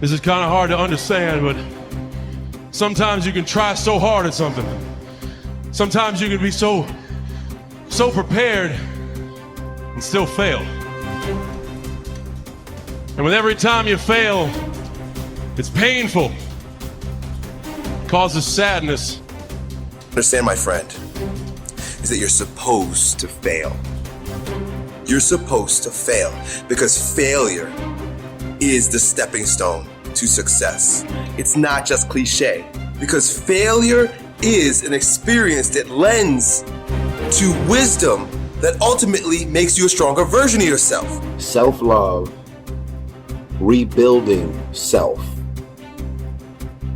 This is kind of hard to understand, but sometimes you can try so hard at something. Sometimes you can be so prepared and still fail. And with every time you fail, it's painful. It causes sadness. Understand, my friend, is that you're supposed to fail. You're supposed to fail because failure is the stepping stone to success. It's not just cliche, because failure is an experience that lends to wisdom that ultimately makes you a stronger version of yourself. Self-love, rebuilding self,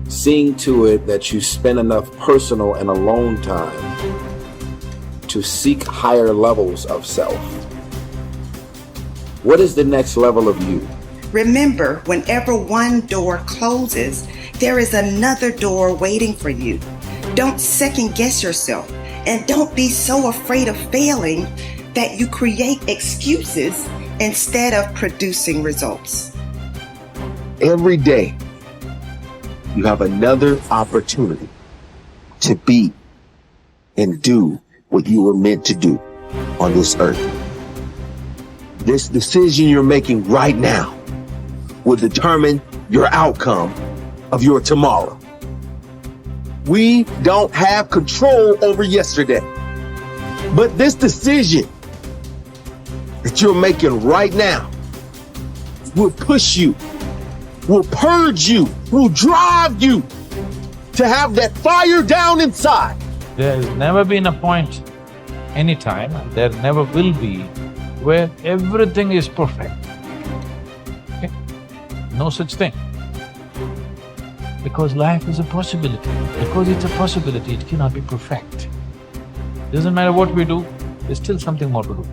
seeing to it that you spend enough personal and alone time to seek higher levels of self. What is the next level of you? Remember, whenever one door closes, there is another door waiting for you. Don't second guess yourself, and don't be so afraid of failing that you create excuses instead of producing results. Every day, you have another opportunity to be and do what you were meant to do on this earth. This decision you're making right now will determine your outcome of your tomorrow. We don't have control over yesterday, but this decision that you're making right now will push you, will purge you, will drive you to have that fire down inside. There's never been a point, anytime, and there never will be, where everything is perfect. Okay? No such thing. Because life is a possibility. Because it's a possibility, it cannot be perfect. Doesn't matter what we do, there's still something more to do.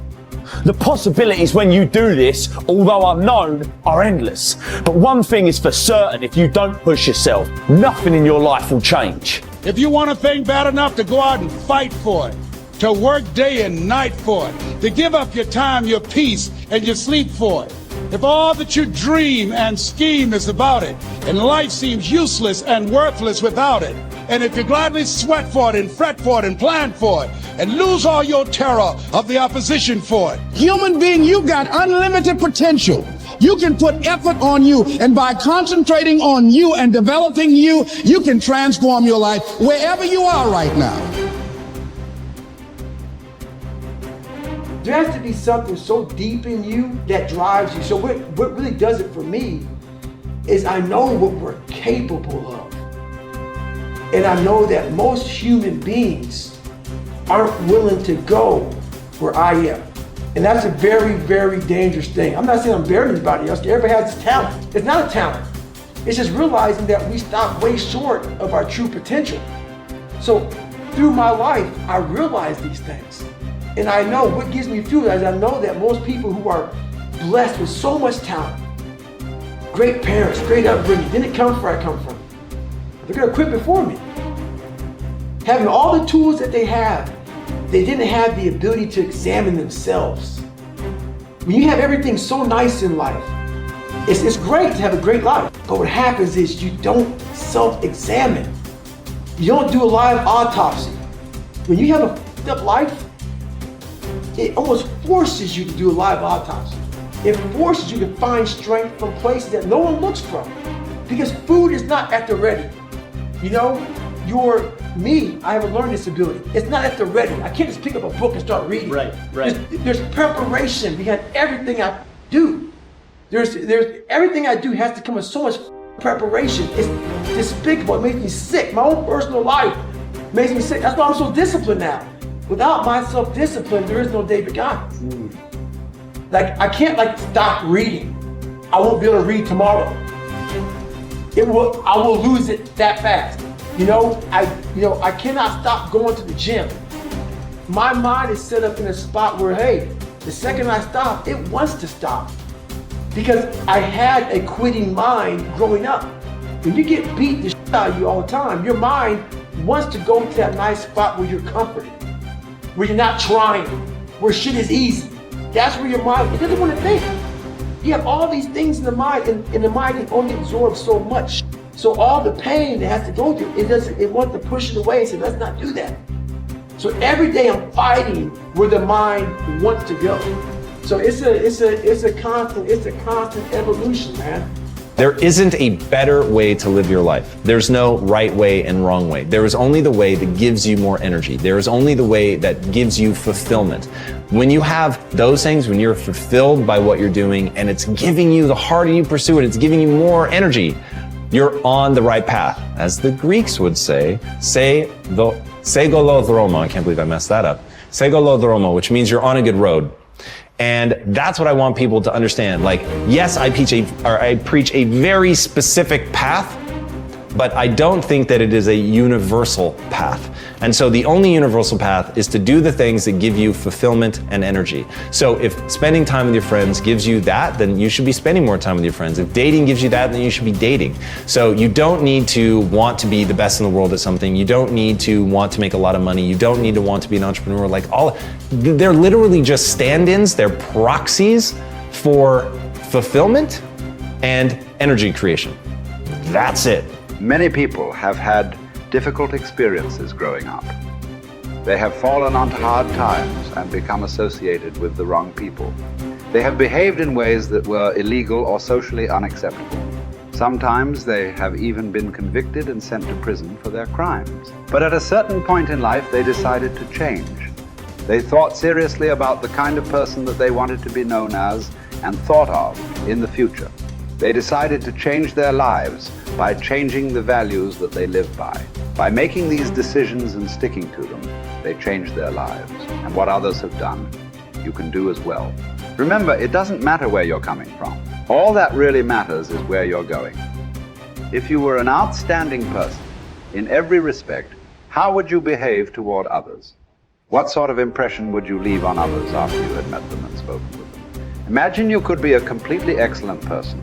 The possibilities when you do this, although unknown, are endless. But one thing is for certain, if you don't push yourself, nothing in your life will change. If you want a thing bad enough to go out and fight for it, to work day and night for it, to give up your time, your peace, and your sleep for it, if all that you dream and scheme is about it, and life seems useless and worthless without it, and if you gladly sweat for it and fret for it and plan for it, and lose all your terror of the opposition for it. Human being, you got unlimited potential. You can put effort on you, and by concentrating on you and developing you, you can transform your life wherever you are right now. There has to be something so deep in you that drives you. So what really does it for me is I know what we're capable of. And I know that most human beings aren't willing to go where I am. And that's a very, very dangerous thing. I'm not saying I'm better than anybody else. Everybody has this talent. It's not a talent. It's just realizing that we stop way short of our true potential. So through my life, I realize these things. And I know what gives me fuel is I know that most people who are blessed with so much talent, great parents, great upbringing, didn't come where I come from. They're gonna quit before me. Having all the tools that they have, they didn't have the ability to examine themselves. When you have everything so nice in life, it's great to have a great life. But what happens is you don't self-examine. You don't do a live autopsy. When you have a fucked up life, it almost forces you to do a live autopsy. It forces you to find strength from places that no one looks from. Because food is not at the ready. You know, I have a learning disability. It's not at the ready. I can't just pick up a book and start reading. Right. There's preparation behind everything I do. There's everything I do has to come with so much preparation. It's despicable. It makes me sick. My own personal life makes me sick. That's why I'm so disciplined now. Without my self-discipline, there is no David Goggins. Like, I can't stop reading. I won't be able to read tomorrow. I will lose it that fast. I cannot stop going to the gym. My mind is set up in a spot where, hey, the second I stop, it wants to stop. Because I had a quitting mind growing up. When you get beat the shit out of you all the time, your mind wants to go to that nice spot where you're comforted, where you're not trying, where shit is easy. That's where your mind, it doesn't want to think. You have all these things in the mind, and the mind can only absorb so much. So all the pain it has to go through, it wants to push it away and say, let's not do that. So every day I'm fighting where the mind wants to go. So it's a constant evolution, man. There isn't a better way to live your life. There's no right way and wrong way. There is only the way that gives you more energy. There is only the way that gives you fulfillment. When you have those things, when you're fulfilled by what you're doing and it's giving you, the harder you pursue it, it's giving you more energy, you're on the right path. As the Greeks would say, segolodromo, I can't believe I messed that up. Segolodromo, which means you're on a good road. And that's what I want people to understand. Like, yes, I preach a very specific path, but I don't think that it is a universal path. And so the only universal path is to do the things that give you fulfillment and energy. So if spending time with your friends gives you that, then you should be spending more time with your friends. If dating gives you that, then you should be dating. So you don't need to want to be the best in the world at something. You don't need to want to make a lot of money. You don't need to want to be an entrepreneur. They're literally just stand-ins. They're proxies for fulfillment and energy creation. That's it. Many people have had difficult experiences growing up. They have fallen onto hard times and become associated with the wrong people. They have behaved in ways that were illegal or socially unacceptable. Sometimes they have even been convicted and sent to prison for their crimes. But at a certain point in life, they decided to change. They thought seriously about the kind of person that they wanted to be known as and thought of in the future. They decided to change their lives by changing the values that they live by. By making these decisions and sticking to them, they changed their lives. And what others have done, you can do as well. Remember, it doesn't matter where you're coming from. All that really matters is where you're going. If you were an outstanding person in every respect, how would you behave toward others? What sort of impression would you leave on others after you had met them and spoken with them? Imagine you could be a completely excellent person.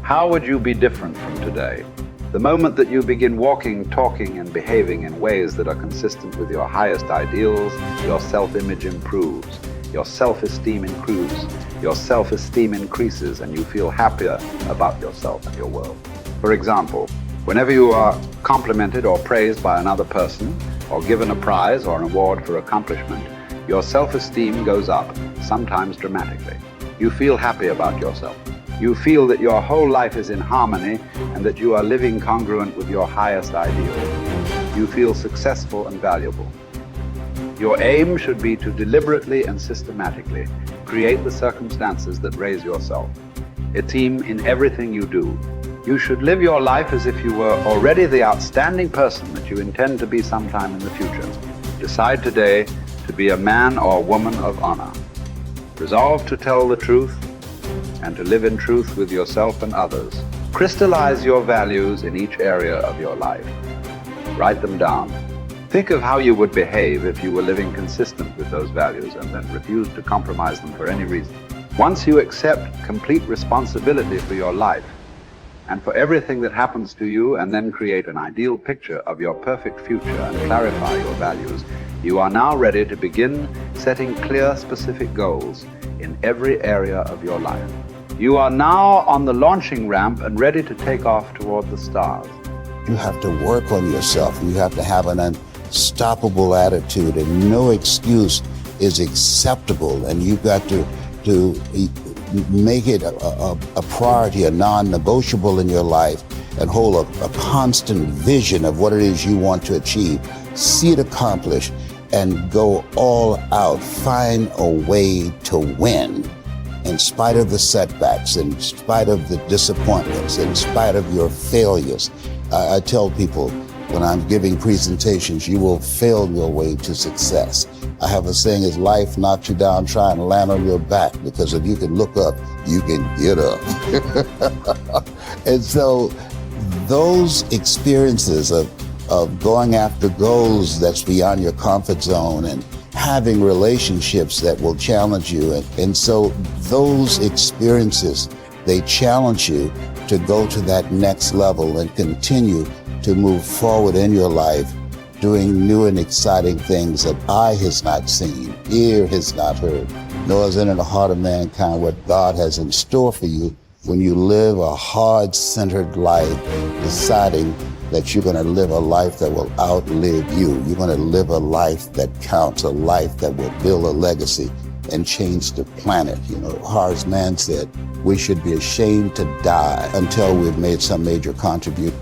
How would you be different from today? The moment that you begin walking, talking, and behaving in ways that are consistent with your highest ideals, your self-image improves, your self-esteem improves, your self-esteem increases, and you feel happier about yourself and your world. For example, whenever you are complimented or praised by another person, or given a prize or an award for accomplishment, your self-esteem goes up, sometimes dramatically. You feel happy about yourself. You feel that your whole life is in harmony and that you are living congruent with your highest ideal. You feel successful and valuable. Your aim should be to deliberately and systematically create the circumstances that raise yourself. Esteem in everything you do. You should live your life as if you were already the outstanding person that you intend to be sometime in the future. Decide today to be a man or woman of honor. Resolve to tell the truth and to live in truth with yourself and others. Crystallize your values in each area of your life. Write them down. Think of how you would behave if you were living consistent with those values and then refused to compromise them for any reason. Once you accept complete responsibility for your life and for everything that happens to you, and then create an ideal picture of your perfect future and clarify your values, you are now ready to begin setting clear, specific goals in every area of your life. You are now on the launching ramp and ready to take off toward the stars. You have to work on yourself. You have to have an unstoppable attitude, and no excuse is acceptable. And you've got to make it a priority, a non-negotiable in your life, and hold a constant vision of what it is you want to achieve. See it accomplished and go all out. Find a way to win in spite of the setbacks, in spite of the disappointments, in spite of your failures. I tell people when I'm giving presentations, you will fail your way to success. I have a saying, is life knocks you down, try and land on your back, because if you can look up, you can get up. And so those experiences of going after goals that's beyond your comfort zone and having relationships that will challenge you. And so those experiences, they challenge you to go to that next level and continue to move forward in your life, doing new and exciting things that eye has not seen, ear has not heard, nor is it in the heart of mankind what God has in store for you when you live a heart-centered life, deciding that you're going to live a life that will outlive you. You're going to live a life that counts, a life that will build a legacy and change the planet. You know, Horace Mann said, we should be ashamed to die until we've made some major contribution